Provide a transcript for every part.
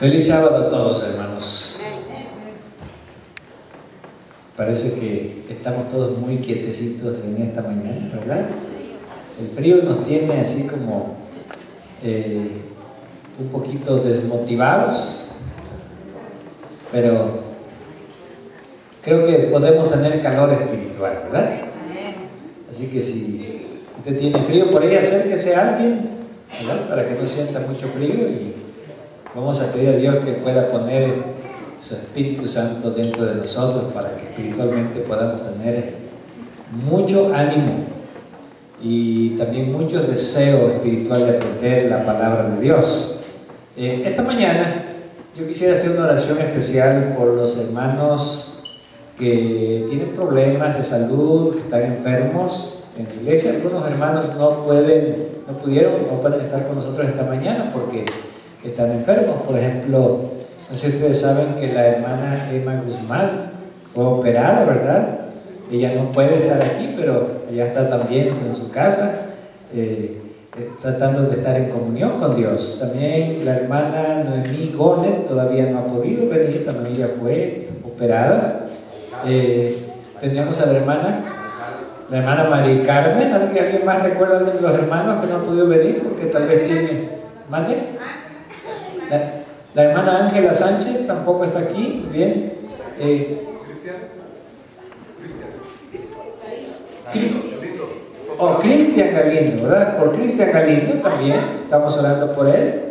Feliz sábado a todos, hermanos. Parece que estamos todos muy quietecitos en esta mañana, ¿verdad? El frío nos tiene así como un poquito desmotivados, pero creo que podemos tener calor espiritual, ¿verdad? Así que si usted tiene frío, por ahí acérquese a alguien, ¿verdad? Para que no sienta mucho frío, y vamos a pedir a Dios que pueda poner su Espíritu Santo dentro de nosotros para que espiritualmente podamos tener mucho ánimo y también mucho deseo espiritual de aprender la palabra de Dios. Esta mañana yo quisiera hacer una oración especial por los hermanos que tienen problemas de salud, que están enfermos en la iglesia. Algunos hermanos no pueden estar con nosotros esta mañana porque están enfermos. Por ejemplo, no sé si ustedes saben que la hermana Emma Guzmán fue operada, ¿verdad? Ella no puede estar aquí, pero ella está también en su casa, tratando de estar en comunión con Dios. También la hermana Noemí Gómez todavía no ha podido venir, también ella fue operada. Teníamos a la hermana María Carmen. ¿Alguien más recuerda de los hermanos que no han podido venir porque tal vez tiene... ¿Mande? La hermana Ángela Sánchez tampoco está aquí. Bien. Cristian Galindo, ¿verdad? Por Cristian Galindo también estamos orando por él.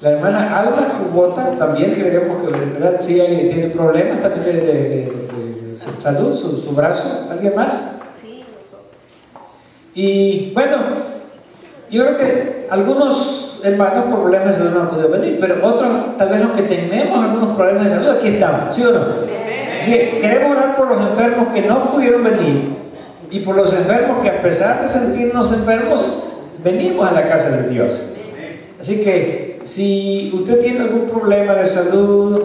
La hermana Alma Cubota también creemos que, ¿verdad? Sí, tiene problemas también de salud, su brazo. ¿Alguien más? Y bueno, yo creo que algunos hermanos por problemas de salud no han podido venir, pero otros, tal vez los que tenemos algunos problemas de salud, aquí estamos, ¿sí o no? Sí, queremos orar por los enfermos que no pudieron venir y por los enfermos que, a pesar de sentirnos enfermos, venimos a la casa de Dios. Así que si usted tiene algún problema de salud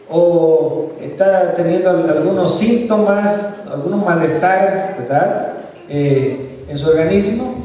o está teniendo algunos síntomas, algunos malestar, ¿verdad? En su organismo,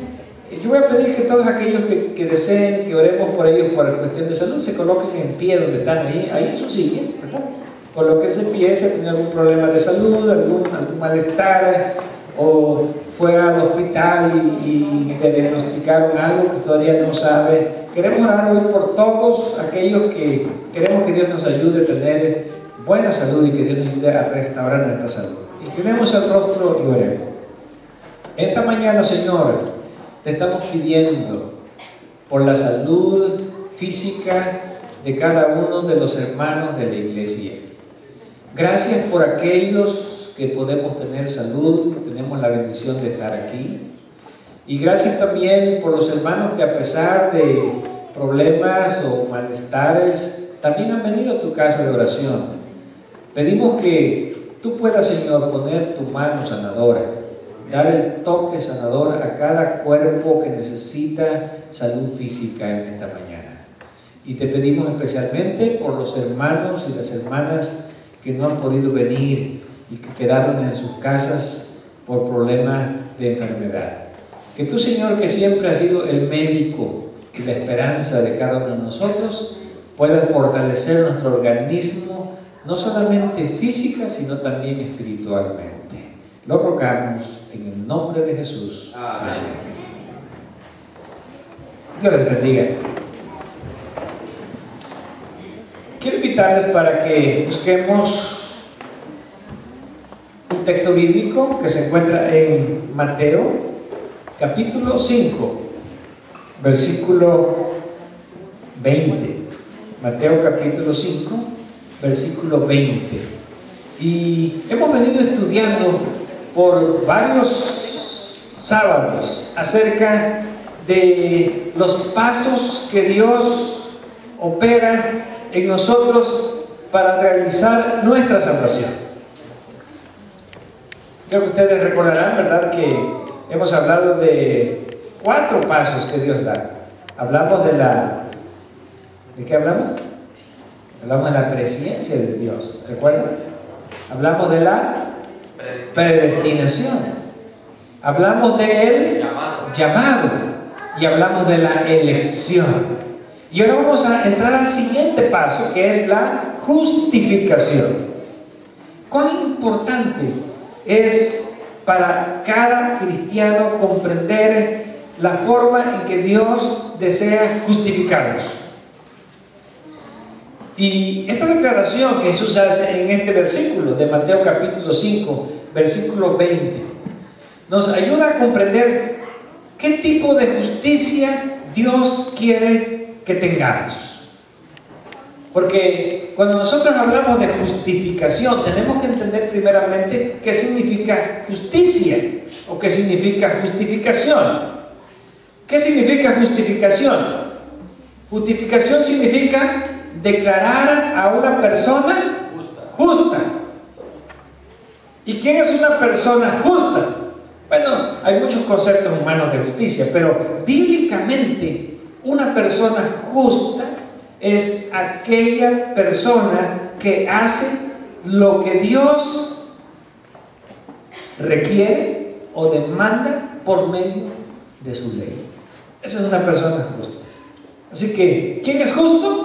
yo voy a pedir que todos aquellos que deseen que oremos por ellos por cuestión de salud se coloquen en pie donde están ahí en sus sillas, ¿verdad? Colóquense en pie si tienen algún problema de salud, algún malestar, o fue al hospital y le diagnosticaron algo que todavía no sabe. Queremos orar hoy por todos aquellos que queremos que Dios nos ayude a tener buena salud y que Dios nos ayude a restaurar nuestra salud. Inclinemos el rostro y oremos. Esta mañana, Señor, te estamos pidiendo por la salud física de cada uno de los hermanos de la iglesia. Gracias por aquellos que podemos tener salud, tenemos la bendición de estar aquí. Y gracias también por los hermanos que, a pesar de problemas o malestares, también han venido a tu casa de oración. Pedimos que tú puedas, Señor, poner tu mano sanadora, dar el toque sanador a cada cuerpo que necesita salud física en esta mañana. Y te pedimos especialmente por los hermanos y las hermanas que no han podido venir y que quedaron en sus casas por problemas de enfermedad. Que tú, Señor, que siempre has sido el médico y la esperanza de cada uno de nosotros, puedas fortalecer nuestro organismo, no solamente física, sino también espiritualmente. Lo rogamos en el nombre de Jesús. Amén. Dios les bendiga. Quiero invitarles para que busquemos un texto bíblico que se encuentra en Mateo, capítulo 5, versículo 20. Mateo, capítulo 5, versículo 20. Y hemos venido estudiando por varios sábados acerca de los pasos que Dios opera en nosotros para realizar nuestra salvación. Creo que ustedes recordarán, ¿verdad?, que hemos hablado de 4 pasos que Dios da. Hablamos ¿de qué hablamos? Hablamos de la presencia de Dios, ¿recuerdan? Hablamos de la predestinación. Hablamos del llamado y hablamos de la elección. Y ahora vamos a entrar al siguiente paso, que es la justificación. ¿Cuán importante es para cada cristiano comprender la forma en que Dios desea justificarnos? Y esta declaración que Jesús hace en este versículo de Mateo capítulo 5, versículo 20, nos ayuda a comprender qué tipo de justicia Dios quiere que tengamos. Porque cuando nosotros hablamos de justificación, tenemos que entender primeramente qué significa justicia o qué significa justificación. ¿Qué significa justificación? Justificación significa declarar a una persona justa. ¿Y quién es una persona justa? Bueno, hay muchos conceptos humanos de justicia, pero bíblicamente una persona justa es aquella persona que hace lo que Dios requiere o demanda por medio de su ley. Esa es una persona justa. Así que, ¿quién es justo?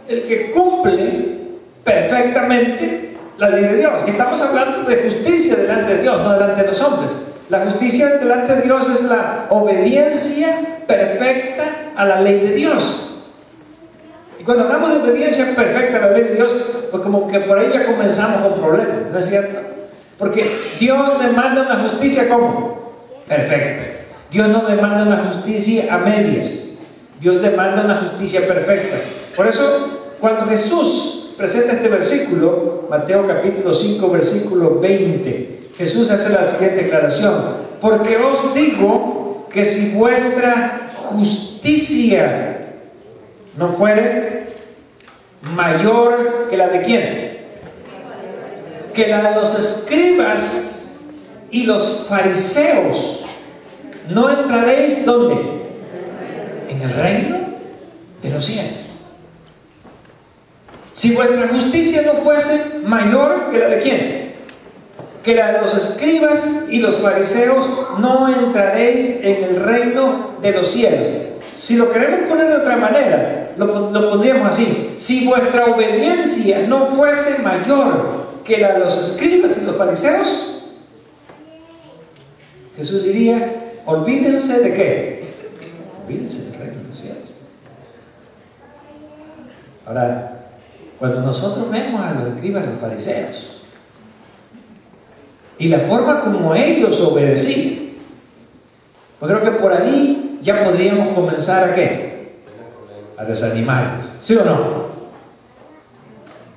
El que cumple perfectamente la ley de Dios. Y estamos hablando de justicia delante de Dios, no delante de los hombres. La justicia delante de Dios es la obediencia perfecta a la ley de Dios. Y cuando hablamos de obediencia perfecta a la ley de Dios, pues como que por ahí ya comenzamos con problemas, ¿no es cierto? Porque Dios demanda una justicia ¿cómo? Perfecta. Dios no demanda una justicia a medias. Dios demanda una justicia perfecta. Por eso, cuando Jesús presenta este versículo, Mateo capítulo 5, versículo 20, Jesús hace la siguiente declaración: porque os digo que si vuestra justicia no fuere mayor que la de ¿quién? Que la de los escribas y los fariseos, no entraréis ¿dónde? En el reino de los cielos. Si vuestra justicia no fuese mayor que la de ¿quién? Que la de los escribas y los fariseos, no entraréis en el reino de los cielos. Si lo queremos poner de otra manera, lo pondríamos así: si vuestra obediencia no fuese mayor que la de los escribas y los fariseos, Jesús diría: olvídense de ¿qué? Olvídense del reino de los cielos. Ahora, cuando nosotros vemos a los escribas y los fariseos y la forma como ellos obedecían, pues creo que por ahí ya podríamos comenzar a ¿qué? A desanimarnos, ¿sí o no?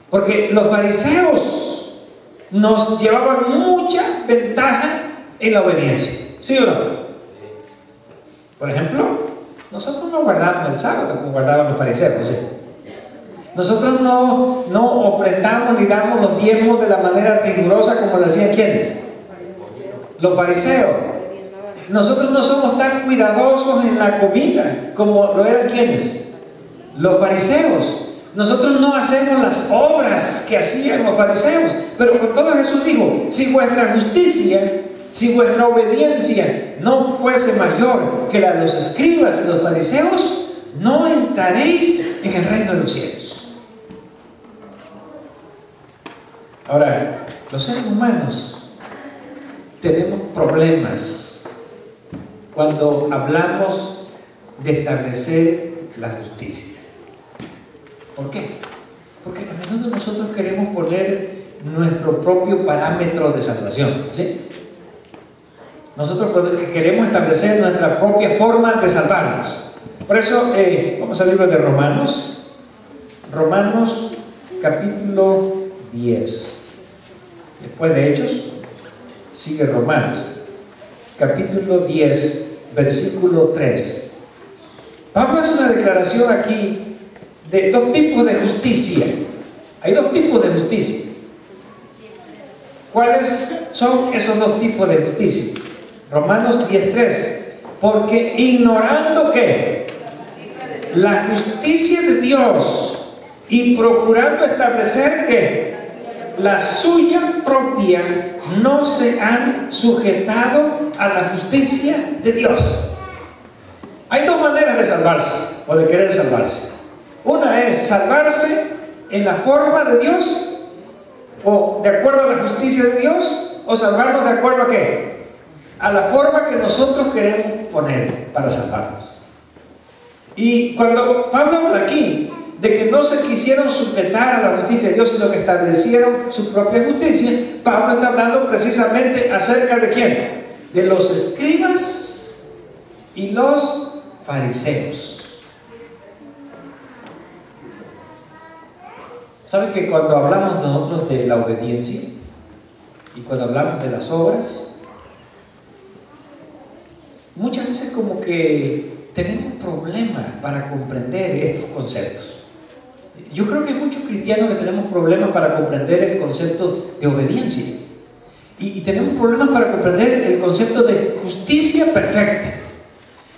Porque los fariseos nos llevaban mucha ventaja en la obediencia, ¿sí o no? Por ejemplo, nosotros no guardamos el sábado como guardaban los fariseos, ¿sí? Nosotros no ofrendamos ni damos los diezmos de la manera rigurosa como lo hacían ¿quiénes? Los fariseos. Nosotros no somos tan cuidadosos en la comida como lo eran ¿quiénes? Los fariseos. Nosotros no hacemos las obras que hacían los fariseos. Pero con todo Jesús dijo: si vuestra justicia, si vuestra obediencia no fuese mayor que la de los escribas y los fariseos, no entraréis en el reino de los cielos. Ahora, los seres humanos tenemos problemas cuando hablamos de establecer la justicia. ¿Por qué? Porque a menudo nosotros queremos poner nuestro propio parámetro de salvación, ¿sí? Nosotros queremos establecer nuestra propia forma de salvarnos. Por eso, vamos al libro de Romanos. Romanos capítulo 10. Después de Hechos, sigue Romanos capítulo 10, versículo 3. Pablo hace una declaración aquí de dos tipos de justicia. Hay dos tipos de justicia. ¿Cuáles son esos dos tipos de justicia? Romanos 10:3. Porque ignorando ¿qué? La justicia de Dios y procurando establecer ¿qué? La suya propia, no se han sujetado a la justicia de Dios. Hay dos maneras de salvarse o de querer salvarse. Una es salvarse en la forma de Dios, o de acuerdo a la justicia de Dios, o salvarnos de acuerdo a qué, a la forma que nosotros queremos poner para salvarnos. Y cuando Pablo habla aquí de que no se quisieron sujetar a la justicia de Dios, sino que establecieron su propia justicia, Pablo está hablando precisamente acerca de quién, de los escribas y los fariseos. ¿Saben que cuando hablamos nosotros de la obediencia y cuando hablamos de las obras, muchas veces como que tenemos problemas para comprender estos conceptos? Yo creo que hay muchos cristianos que tenemos problemas para comprender el concepto de obediencia y tenemos problemas para comprender el concepto de justicia perfecta.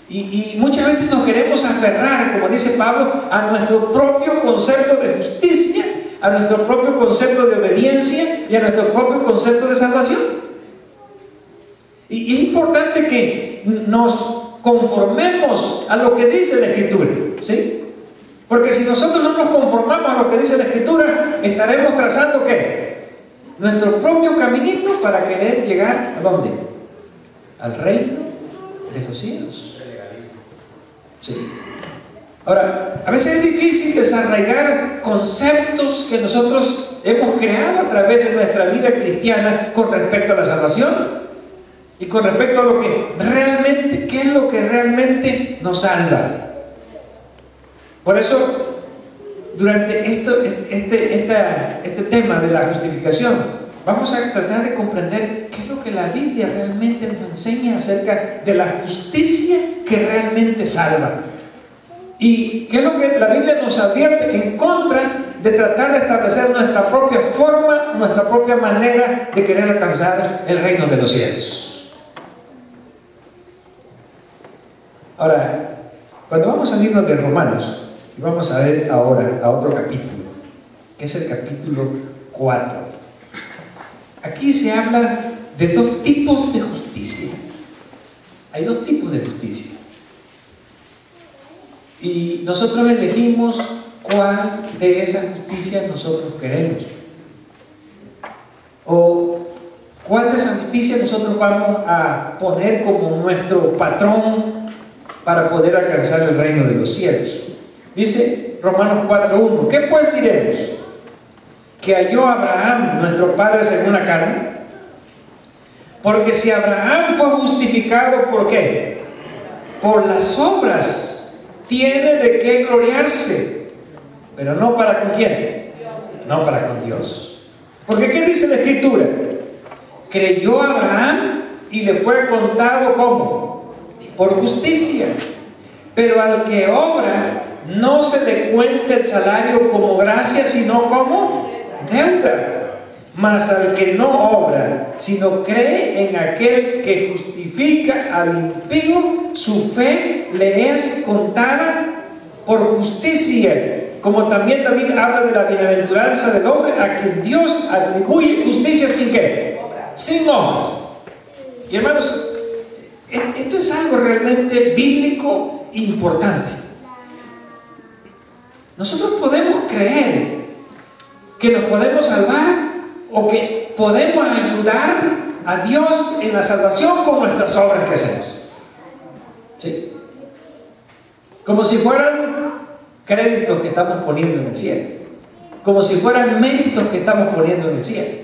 Y muchas veces nos queremos aferrar, como dice Pablo, a nuestro propio concepto de justicia, a nuestro propio concepto de obediencia y a nuestro propio concepto de salvación. Y es importante que nos conformemos a lo que dice la Escritura, ¿sí? Porque si nosotros no nos conformamos a lo que dice la Escritura, estaremos trazando ¿qué? Nuestro propio caminito para querer llegar ¿a dónde? Al reino de los cielos. Sí. Ahora, a veces es difícil desarraigar conceptos que nosotros hemos creado a través de nuestra vida cristiana con respecto a la salvación y con respecto a lo que realmente, ¿qué es lo que realmente nos salva? Por eso, durante este tema de la justificación, vamos a tratar de comprender qué es lo que la Biblia realmente nos enseña acerca de la justicia que realmente salva. Y qué es lo que la Biblia nos advierte en contra de tratar de establecer nuestra propia forma, nuestra propia manera de querer alcanzar el reino de los cielos. Ahora, cuando vamos al libro de Romanos, y vamos a ver ahora a otro capítulo, que es el capítulo 4. Aquí se habla de dos tipos de justicia. Hay dos tipos de justicia. Y nosotros elegimos cuál de esas justicias nosotros queremos. O cuál de esas justicias nosotros vamos a poner como nuestro patrón para poder alcanzar el reino de los cielos. Dice Romanos 4:1, ¿qué pues diremos? ¿Que halló Abraham, nuestro padre según la carne? Porque si Abraham fue justificado, ¿por qué? Por las obras, tiene de qué gloriarse, pero no para con quién, no para con Dios. Porque ¿qué dice la Escritura? Creyó Abraham y le fue contado ¿cómo? Por justicia. Pero al que obra, no se le cuenta el salario como gracia, sino como deuda. Mas al que no obra, sino cree en aquel que justifica al impío, su fe le es contada por justicia. Como también David habla de la bienaventuranza del hombre a quien Dios atribuye justicia sin ¿qué? Sin obras. Y hermanos, esto es algo realmente bíblico importante. Nosotros podemos creer que nos podemos salvar o que podemos ayudar a Dios en la salvación con nuestras obras que hacemos. ¿Sí? Como si fueran créditos que estamos poniendo en el cielo. Como si fueran méritos que estamos poniendo en el cielo.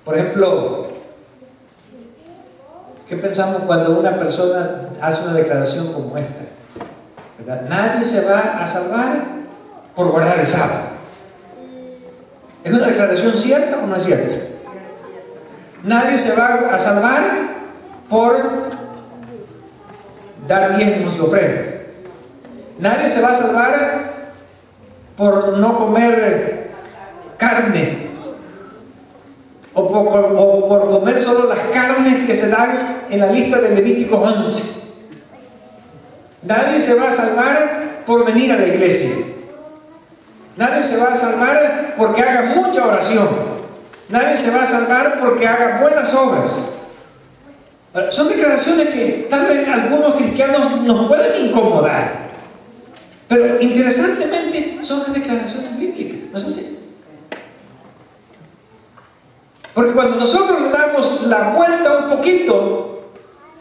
Por ejemplo, ¿qué pensamos cuando una persona hace una declaración como esta? ¿Verdad? Nadie se va a salvar por guardar el sábado. ¿Es una declaración cierta o no es cierta? Nadie se va a salvar por dar diezmos y ofrendas. Nadie se va a salvar por no comer carne o por comer solo las carnes que se dan en la lista de Levítico 11. Nadie se va a salvar por venir a la iglesia. Nadie se va a salvar porque haga mucha oración. Nadie se va a salvar porque haga buenas obras. Son declaraciones que tal vez algunos cristianos nos pueden incomodar. Pero interesantemente son las declaraciones bíblicas, ¿no es así? Porque cuando nosotros le damos la vuelta un poquito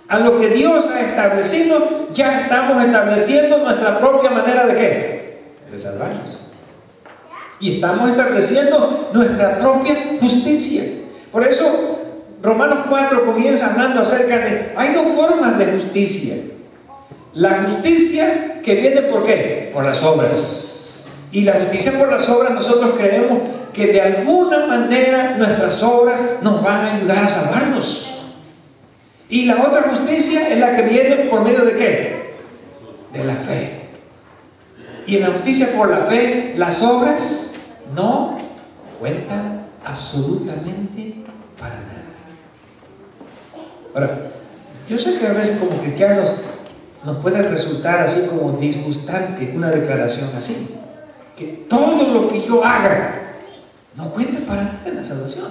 a lo que Dios ha establecido, ya estamos estableciendo nuestra propia manera de ¿qué? De salvarnos. Y estamos estableciendo nuestra propia justicia. Por eso Romanos 4 comienza hablando acerca de, hay dos formas de justicia. La justicia que viene ¿por qué? Por las obras. Y la justicia por las obras, nosotros creemos que de alguna manera nuestras obras nos van a ayudar a salvarnos. Y la otra justicia es la que viene por medio de ¿qué? De la fe. Y en la justicia por la fe, las obras no cuentan absolutamente para nada. Ahora, yo sé que a veces como cristianos nos puede resultar así como disgustante una declaración así, que todo lo que yo haga no cuenta para nada en la salvación,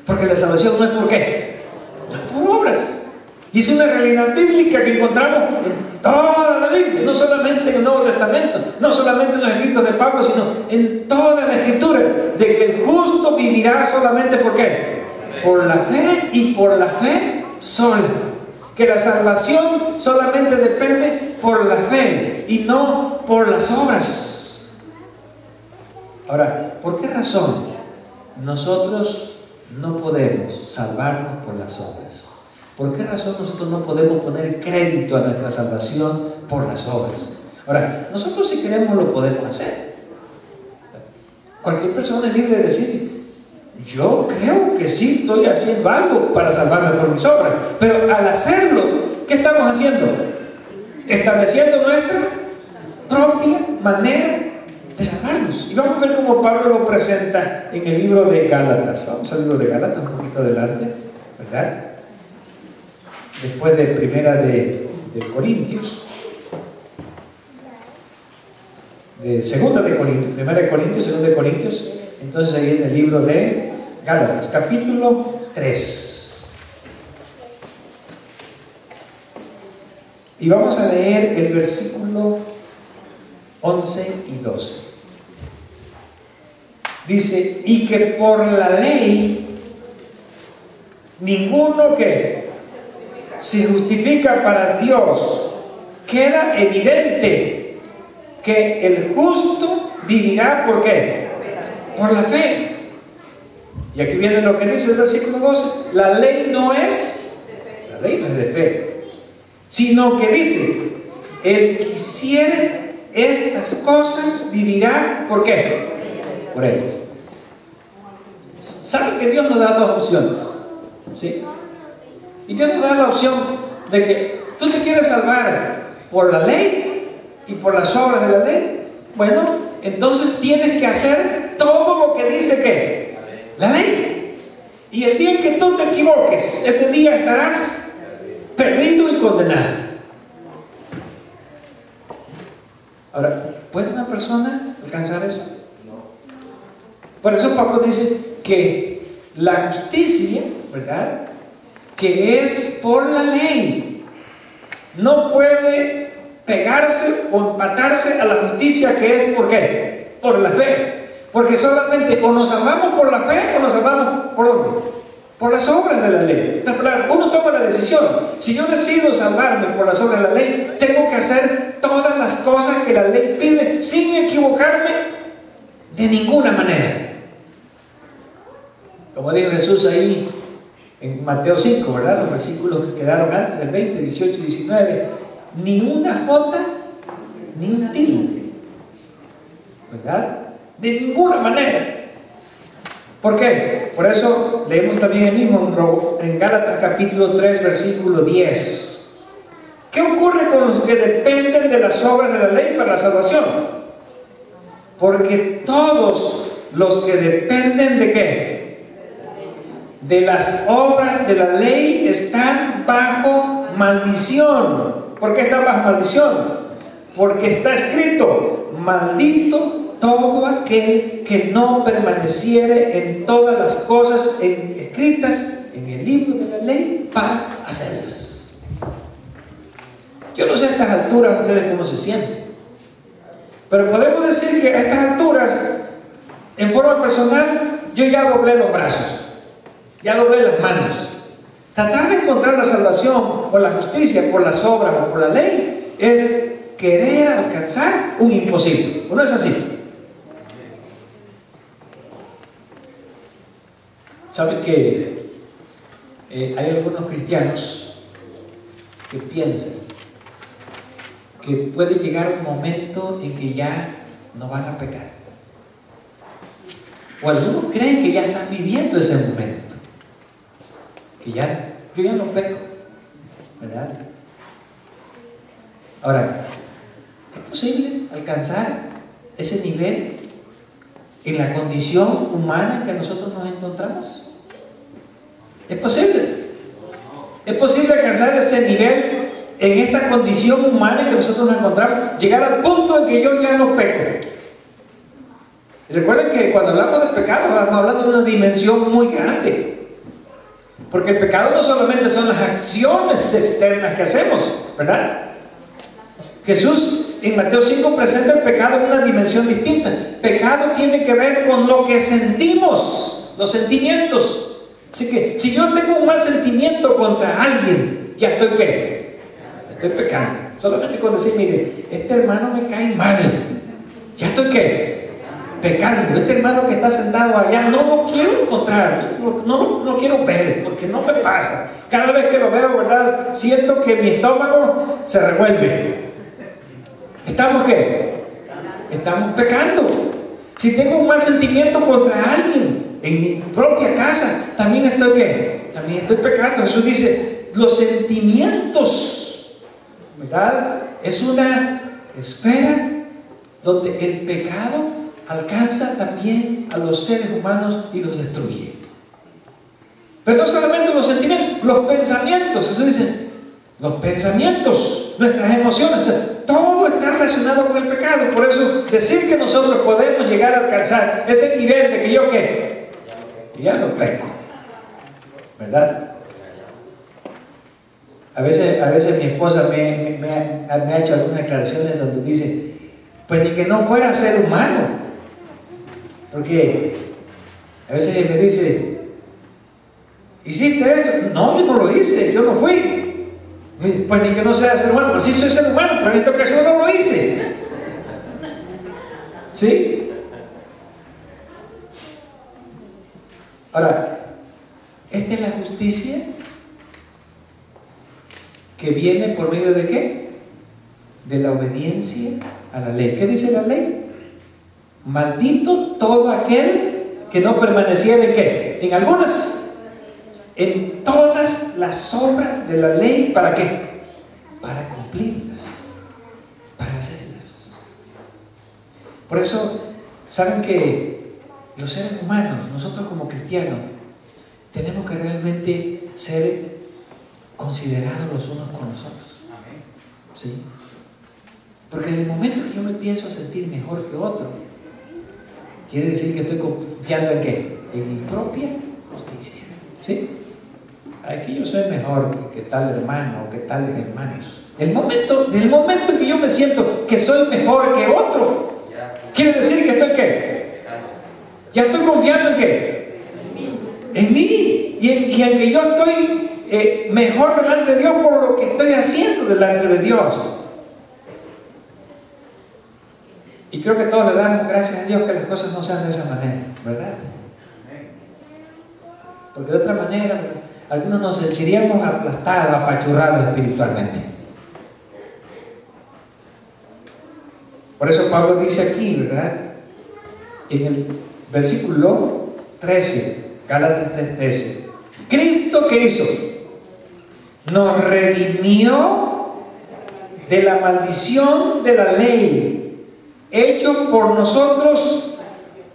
porque la salvación no es ¿por qué? No es por obras. Y es una realidad bíblica que encontramos en toda la Biblia, no solamente en el Nuevo Testamento, no solamente en los escritos de Pablo, sino en toda la Escritura, de que el justo vivirá solamente ¿por qué? Por la fe y por la fe sola. Que la salvación solamente depende por la fe y no por las obras. Ahora, ¿por qué razón nosotros no podemos salvarnos por las obras? ¿Por qué razón nosotros no podemos poner crédito a nuestra salvación por las obras? Ahora, nosotros si queremos lo podemos hacer. Cualquier persona es libre de decir, yo creo que sí estoy haciendo algo para salvarme por mis obras, pero al hacerlo, ¿qué estamos haciendo? Estableciendo nuestra propia manera de salvarnos. Y vamos a ver cómo Pablo lo presenta en el libro de Gálatas. Vamos al libro de Gálatas un poquito adelante, ¿verdad? Después de primera de Corintios, de segunda de Corintios, primera de Corintios, segunda de Corintios. Entonces ahí en el libro de Gálatas, capítulo 3. Y vamos a leer el versículo 11 y 12. Dice, y que por la ley ninguno que se justifica para Dios, queda evidente que el justo vivirá ¿por qué? Por la fe. Y aquí viene lo que dice el versículo 12, la ley no es de fe, sino que dice, el que hiciere estas cosas vivirá ¿por qué? Por ellas. ¿Saben que Dios nos da dos opciones? ¿Sí? Y Dios nos da la opción de que tú te quieres salvar por la ley y por las obras de la ley. Bueno, entonces tienes que hacer todo lo que dice ¿qué? La ley. Y el día en que tú te equivoques, ese día estarás perdido y condenado. Ahora, ¿puede una persona alcanzar eso? Por eso Pablo dice que la justicia, ¿verdad?, que es por la ley, no puede pegarse o empatarse a la justicia que es ¿por qué? Por la fe. Porque solamente o nos salvamos por la fe o nos salvamos ¿por dónde? Por las obras de la ley. Uno toma la decisión. Si yo decido salvarme por las obras de la ley, tengo que hacer todas las cosas que la ley pide sin equivocarme de ninguna manera. Como dijo Jesús ahí en Mateo 5, ¿verdad? Los versículos que quedaron antes del 20, 18 y 19. Ni una jota, ni un tilde, ¿verdad? De ninguna manera. ¿Por qué? Por eso leemos también el mismo en Gálatas capítulo 3, versículo 10. ¿Qué ocurre con los que dependen de las obras de la ley para la salvación? Porque todos los que dependen de ¿qué? De las obras de la ley están bajo maldición. ¿Por qué están bajo maldición? Porque está escrito, maldito todo aquel que no permaneciere en todas las cosas escritas en el libro de la ley para hacerlas. Yo no sé a estas alturas ustedes cómo se sienten, Pero podemos decir que a estas alturas, en forma personal, yo ya doblé los brazos, ya doblé las manos. Tratar de encontrar la salvación o la justicia por las obras o por la ley es querer alcanzar un imposible. ¿O no es así? ¿Saben que hay algunos cristianos que piensan que puede llegar un momento en que ya no van a pecar? O algunos creen que ya están viviendo ese momento, que ya, yo ya no peco, ¿verdad? Ahora, ¿es posible alcanzar ese nivel en la condición humana en que nosotros nos encontramos? ¿Es posible? ¿Es posible alcanzar ese nivel en esta condición humana en que nosotros nos encontramos? Llegar al punto en que yo ya no peco. Y recuerden que cuando hablamos del pecado, estamos hablando de una dimensión muy grande. Porque el pecado no solamente son las acciones externas que hacemos, ¿verdad? Jesús en Mateo 5 presenta el pecado en una dimensión distinta. Pecado tiene que ver con lo que sentimos, los sentimientos. Así que si yo tengo un mal sentimiento contra alguien, ya estoy ¿qué? Estoy pecando. Solamente con decir, mire, este hermano me cae mal, ya estoy ¿qué? Pecando. Este hermano que está sentado allá no lo quiero encontrar, no lo quiero ver, porque no me pasa. Cada vez que lo veo, ¿verdad? Siento que mi estómago se revuelve. ¿Estamos qué? Estamos pecando. Si tengo un mal sentimiento contra alguien en mi propia casa, también estoy ¿qué? También estoy pecando. Jesús dice, los sentimientos, ¿verdad? Es una esfera donde el pecado alcanza también a los seres humanos y los destruye. Pero no solamente los sentimientos, los pensamientos. Eso dice, los pensamientos, nuestras emociones, o sea, todo está relacionado con el pecado. Por eso decir que nosotros podemos llegar a alcanzar ese nivel de que yo ¿qué? Ya no peco, ¿verdad? A veces mi esposa me ha hecho algunas declaraciones donde dice, pues ni que no fuera ser humano, porque a veces me dice, ¿hiciste esto? No, yo no lo hice, yo no fui. Pues ni que no sea ser humano, pues sí soy ser humano, pero en esta ocasión no lo hice. ¿Sí? Ahora, esta es la justicia que viene por medio de ¿qué? De la obediencia a la ley. ¿Qué dice la ley? Maldito todo aquel que no permaneciera en ¿qué? En algunas. En todas las obras de la ley, ¿para qué? Para cumplirlas, para hacerlas. Por eso, ¿saben que los seres humanos, nosotros como cristianos, tenemos que realmente ser considerados los unos con los otros? ¿Sí? Porque en el momento que yo me pienso a sentir mejor que otro, quiere decir que estoy confiando en ¿qué? En mi propia justicia. ¿Sí? Aquí yo soy mejor que tal hermano o que tales hermanos. Del momento en que yo me siento que soy mejor que otro, quiere decir que estoy ¿qué? Ya estoy confiando en ¿qué? En mí. Y en que yo estoy mejor delante de Dios por lo que estoy haciendo delante de Dios. Y creo que todos le damos gracias a Dios que las cosas no sean de esa manera, ¿verdad? Porque de otra manera, ¿verdad? Algunos nos sentiríamos aplastados, apachurrados espiritualmente. Por eso Pablo dice aquí, ¿verdad? En el versículo 13, Gálatas 3:13, Cristo, ¿qué hizo? Nos redimió de la maldición de la ley, hecho por nosotros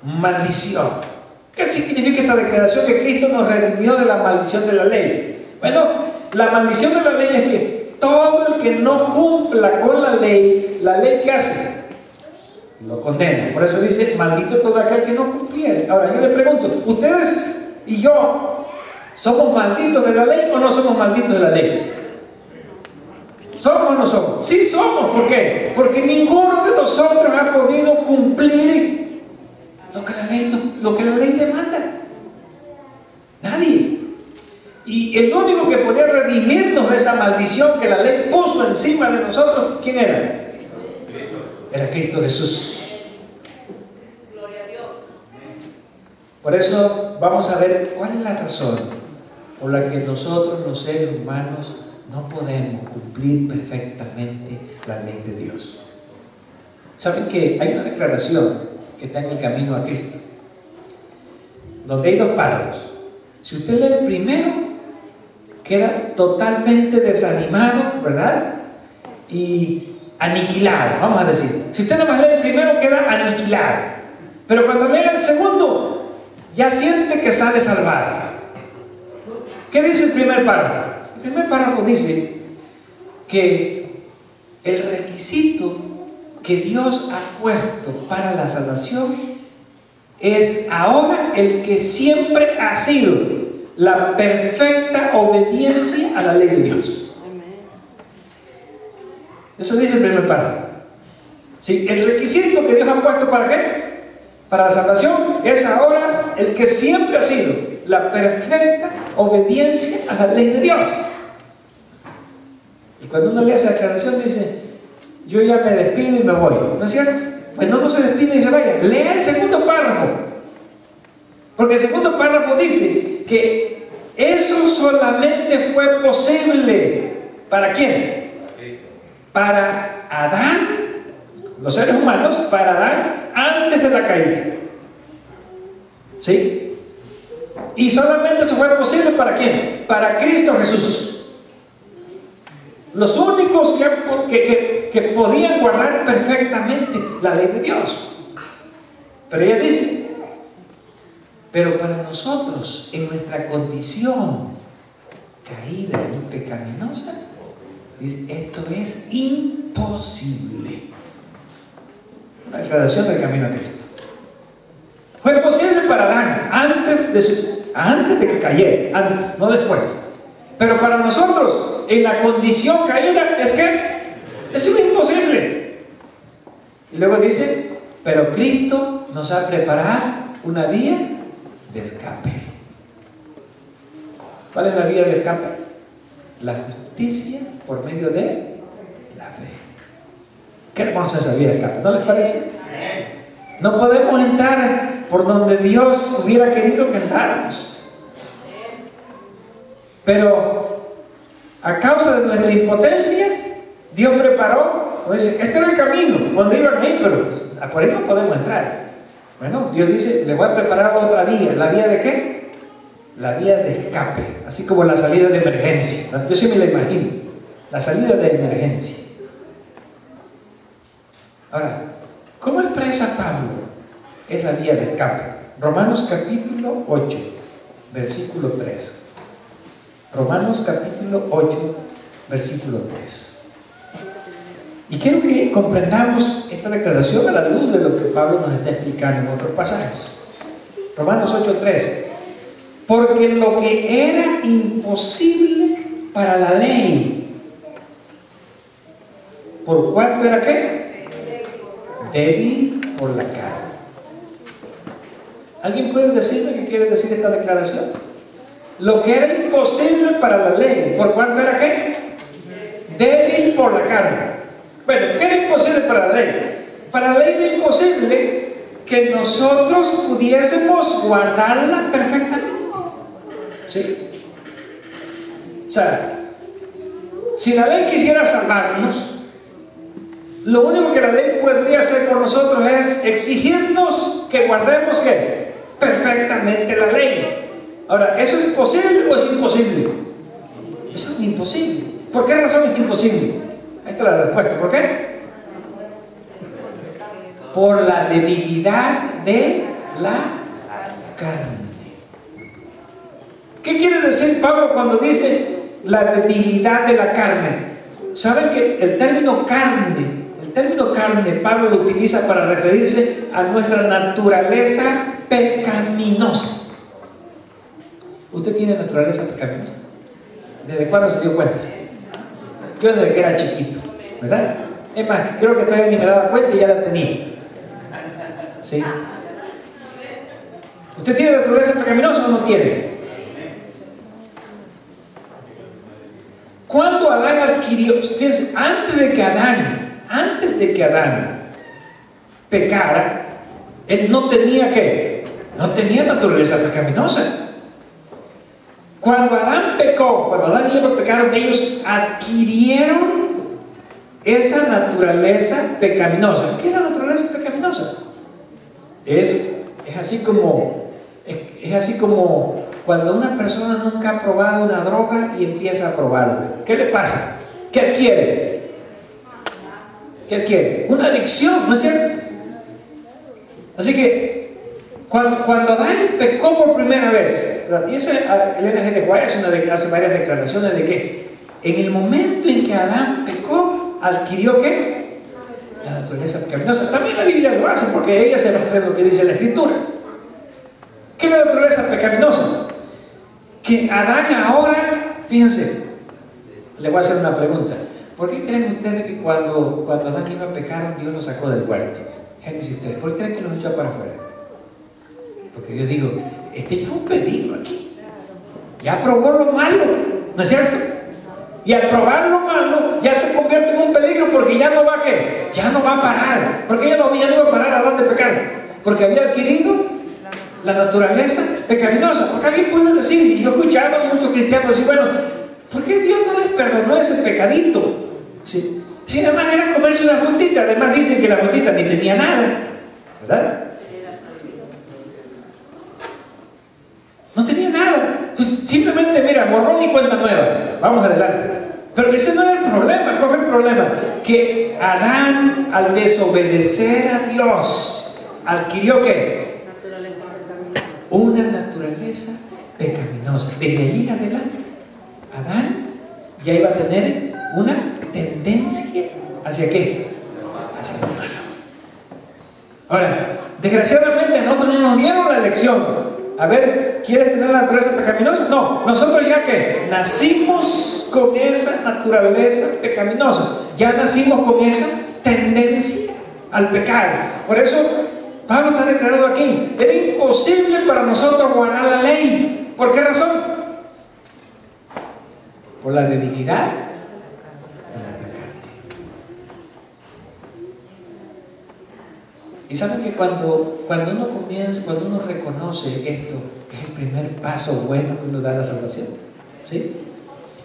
maldición. ¿Qué significa esta declaración que Cristo nos redimió de la maldición de la ley? Bueno, la maldición de la ley es que todo el que no cumpla con la ley ¿qué hace? Lo condena. Por eso dice, maldito todo aquel que no cumpliere. Ahora yo le pregunto, ¿ustedes y yo somos malditos de la ley o no somos malditos de la ley? ¿Somos o no somos? Sí somos. ¿Por qué? Porque ninguno de nosotros ha podido cumplir lo que la ley demanda. Nadie. Y el único que podía redimirnos de esa maldición que la ley puso encima de nosotros, ¿quién era? Era Cristo Jesús. Gloria a Dios. Por eso vamos a ver cuál es la razón por la que nosotros los seres humanos no podemos cumplir perfectamente la ley de Dios. ¿Saben que hay una declaración que está en el camino a Cristo, donde hay dos párrafos? Si usted lee el primero, queda totalmente desanimado, ¿verdad? Y aniquilado, vamos a decir. Si usted nada más lee el primero, queda aniquilado. Pero cuando lee el segundo, ya siente que sale salvado. ¿Qué dice el primer párrafo? El primer párrafo dice que el requisito que Dios ha puesto para la salvación es ahora el que siempre ha sido la perfecta obediencia a la ley de Dios. Eso dice el primer párrafo. ¿Sí? El requisito que Dios ha puesto ¿para qué? Para la salvación es ahora el que siempre ha sido la perfecta obediencia a la ley de Dios. Y cuando uno lee esa declaración dice, yo ya me despido y me voy, ¿no es cierto? Pues no se despide y se vaya. Lea el segundo párrafo, porque el segundo párrafo dice que eso solamente fue posible ¿para quién? Para Adán, los seres humanos, para Adán antes de la caída. ¿Sí? Y solamente eso fue posible ¿para quién? Para Cristo Jesús. Los únicos que podían guardar perfectamente la ley de Dios. Pero ella dice, pero para nosotros, en nuestra condición caída y pecaminosa, dice, esto es imposible. Una declaración del camino a Cristo. Fue posible para Adán antes de que cayera, antes, no después. Pero para nosotros, en la condición caída, es que es imposible. Y luego dice, pero Cristo nos ha preparado una vía de escape. ¿Cuál es la vía de escape? La justicia por medio de la fe. Qué hermosa esa vía de escape, ¿no les parece? No podemos entrar por donde Dios hubiera querido que entráramos. Pero a causa de nuestra impotencia, Dios preparó, dice, este era el camino, donde iban ahí, pero por ahí no podemos entrar. Bueno, Dios dice, le voy a preparar otra vía. ¿La vía de qué? La vía de escape, así como la salida de emergencia. Yo sí me la imagino, la salida de emergencia. Ahora, ¿cómo expresa Pablo esa vía de escape? Romanos capítulo 8, versículo 3. Romanos capítulo 8, versículo 3. Y quiero que comprendamos esta declaración a la luz de lo que Pablo nos está explicando en otros pasajes. Romanos 8, 3. Porque lo que era imposible para la ley, ¿por cuánto era qué? Débil por la carne. ¿Alguien puede decirme qué quiere decir esta declaración? Lo que era imposible para la ley, ¿por cuánto era qué? Débil por la carne. Bueno, ¿qué era imposible para la ley? Para la ley era imposible que nosotros pudiésemos guardarla perfectamente. ¿Sí? O sea, si la ley quisiera salvarnos, lo único que la ley podría hacer por nosotros es exigirnos que guardemos ¿qué? Perfectamente la ley. Ahora, ¿eso es posible o es imposible? Eso es imposible. ¿Por qué razón es imposible? Esta es la respuesta. ¿Por qué? Por la debilidad de la carne. ¿Qué quiere decir Pablo cuando dice la debilidad de la carne? ¿Saben que el término carne, Pablo lo utiliza para referirse a nuestra naturaleza pecaminosa? ¿Usted tiene naturaleza pecaminosa? ¿Desde cuándo se dio cuenta? Yo desde que era chiquito, ¿verdad? Es más, creo que todavía ni me daba cuenta y ya la tenía. ¿Sí? ¿Usted tiene naturaleza pecaminosa o no tiene? Cuando Adán adquirió, fíjense, antes de que Adán pecara, él no tenía ¿qué? No tenía naturaleza pecaminosa. Cuando Adán pecó, cuando Adán y Eva pecaron, ellos adquirieron esa naturaleza pecaminosa. ¿Qué es la naturaleza pecaminosa? Es así como cuando una persona nunca ha probado una droga y empieza a probarla. ¿Qué le pasa? ¿Qué adquiere? ¿Qué adquiere? Una adicción, ¿no es cierto? Así que cuando Adán pecó por primera vez, y Elena G. de White hace varias declaraciones de que en el momento en que Adán pecó, adquirió ¿qué? La naturaleza pecaminosa. También la Biblia lo hace, porque ella se va a hacer lo que dice la Escritura. ¿Qué es la naturaleza pecaminosa? Que Adán ahora, fíjense, le voy a hacer una pregunta. ¿Por qué creen ustedes que cuando Adán y Eva pecaron, Dios los sacó del huerto? Génesis 3. ¿Por qué creen que los echó para afuera? Porque Dios dijo, este ya es un peligro aquí. Ya probó lo malo, ¿no es cierto? Y al probar lo malo, ya se convierte en un peligro porque ya no va a ¿qué? Ya no va a parar. ¿Por qué ya no iba a parar a Adán de pecar? Porque había adquirido la naturaleza pecaminosa. Porque alguien puede decir, y yo he escuchado a muchos cristianos decir, bueno, ¿por qué Dios no les perdonó ese pecadito? ¿Sí? Si nada más era comerse una frutita, además dicen que la frutita ni tenía nada, ¿verdad? No tenía nada, pues simplemente mira, borrón y cuenta nueva, vamos adelante. Pero ese no era el problema. ¿Cuál fue el problema? Que Adán, al desobedecer a Dios, adquirió ¿qué? Una naturaleza pecaminosa. Desde ahí en adelante, Adán ya iba a tener una tendencia ¿hacia qué? Hacia lo malo. Ahora, desgraciadamente a nosotros no nos dieron la elección. A ver, ¿quieres tener la naturaleza pecaminosa? No, nosotros ya que nacimos con esa naturaleza pecaminosa, ya nacimos con esa tendencia al pecar. Por eso Pablo está declarando aquí, era imposible para nosotros guardar la ley. ¿Por qué razón? Por la debilidad de nuestra carne. Y saben que cuando uno reconoce esto, es el primer paso bueno que uno da a la salvación. ¿Sí?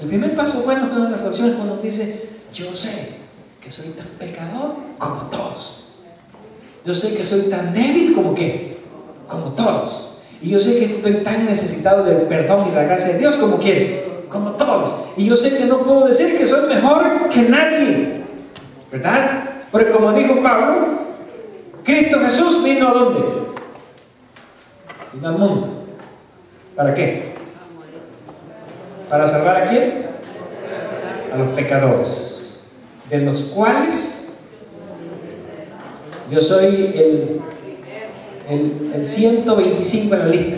El primer paso bueno que uno da a la salvación es cuando uno dice, yo sé que soy tan pecador como todos. Yo sé que soy tan débil como ¿qué? Como todos. Y yo sé que estoy tan necesitado del perdón y la gracia de Dios como ¿quién? Como todos. Y yo sé que no puedo decir que soy mejor que nadie, ¿verdad? Porque como dijo Pablo, Cristo Jesús vino ¿a dónde? Vino al mundo. ¿Para qué? ¿Para salvar a quién? A los pecadores, de los cuales yo soy el 125 en la lista.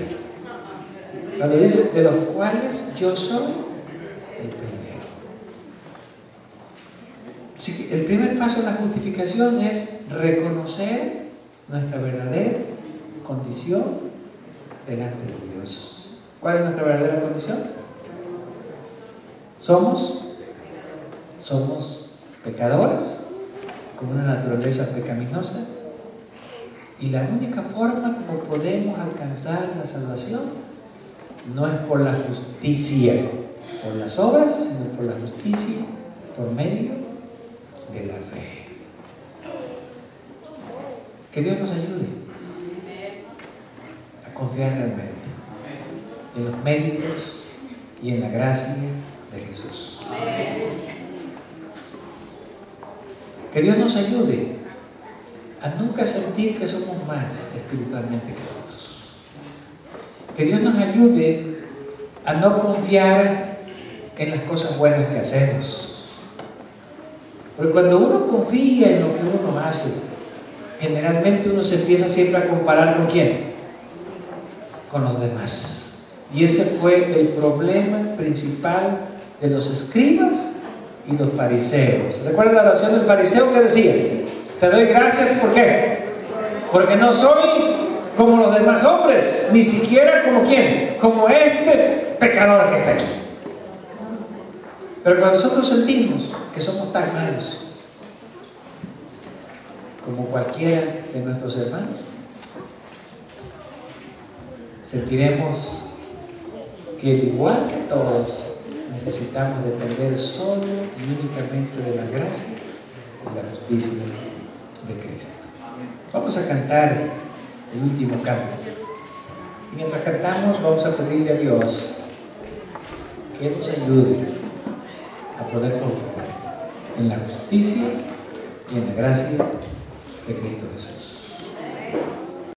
Cuando dice de los cuales yo soy el primero. Así que el primer paso en la justificación es reconocer nuestra verdadera condición delante de Dios. ¿Cuál es nuestra verdadera condición? Somos pecadores con una naturaleza pecaminosa, y la única forma como podemos alcanzar la salvación no es por la justicia, por las obras, sino por la justicia, por medio de la fe. Que Dios nos ayude a confiar realmente en los méritos y en la gracia de Jesús. Que Dios nos ayude a nunca sentir que somos más espiritualmente que otros. Que Dios nos ayude a no confiar en las cosas buenas que hacemos. Porque cuando uno confía en lo que uno hace, generalmente uno se empieza siempre a comparar ¿con quién? Con los demás. Y ese fue el problema principal de los escribas y los fariseos. ¿Recuerdan la oración del fariseo que decía? Te doy gracias, ¿por qué? Porque no soy como los demás hombres, ni siquiera como quién, como este pecador que está aquí. Pero cuando nosotros sentimos que somos tan malos como cualquiera de nuestros hermanos, sentiremos que al igual que todos necesitamos depender solo y únicamente de la gracia y la justicia de Cristo. Vamos a cantar el último canto. Y mientras cantamos vamos a pedirle a Dios que nos ayude a poder confiar en la justicia y en la gracia de Cristo Jesús.